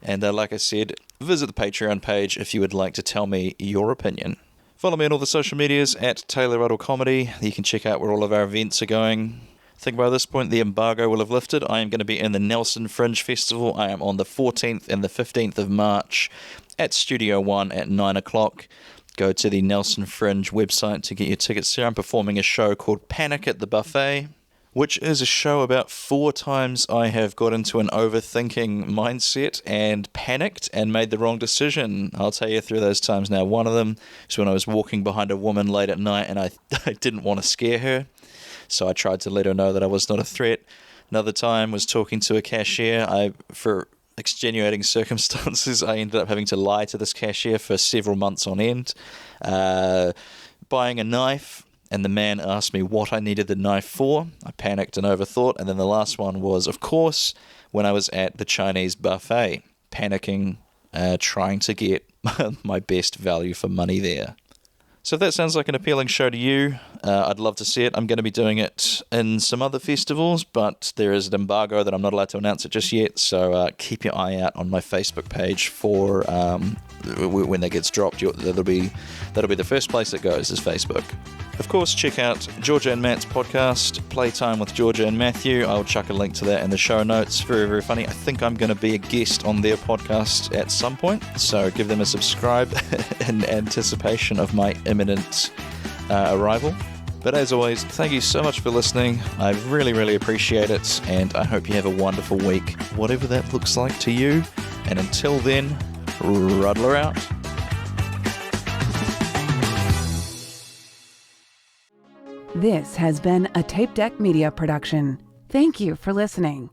And like I said, visit the Patreon page if you would like to tell me your opinion. Follow me on all the social medias at Taylor Ruddle Comedy. You can check out where all of our events are going. I think by this point the embargo will have lifted. I am going to be in the Nelson Fringe Festival. I am on the 14th and the 15th of March at Studio One at 9 o'clock. Go to the Nelson Fringe website to get your tickets there. I'm performing a show called Panic at the Buffet, which is a show about 4 times I have got into an overthinking mindset and panicked and made the wrong decision. I'll tell you through those times now. One of them is when I was walking behind a woman late at night and I didn't want to scare her. So I tried to let her know that I was not a threat. Another time was talking to a cashier. For extenuating circumstances, I ended up having to lie to this cashier for several months on end. Buying a knife, and the man asked me what I needed the knife for. I panicked and overthought. And then the last one was, of course, when I was at the Chinese buffet, panicking, trying to get my best value for money there. So if that sounds like an appealing show to you, I'd love to see it. I'm going to be doing it in some other festivals, but there is an embargo that I'm not allowed to announce it just yet, so keep your eye out on my Facebook page for when that gets dropped. That'll be the first place it goes, is Facebook. Of course, check out Georgia and Matt's podcast, Playtime with Georgia and Matthew. I'll chuck a link to that in the show notes. Very, very funny. I think I'm going to be a guest on their podcast at some point, so give them a subscribe in anticipation of my imminent arrival. But as always, thank you so much for listening. I really, really appreciate it, and I hope you have a wonderful week, whatever that looks like to you. And until then, Ruddler out. This has been a Tape Deck Media production. Thank you for listening.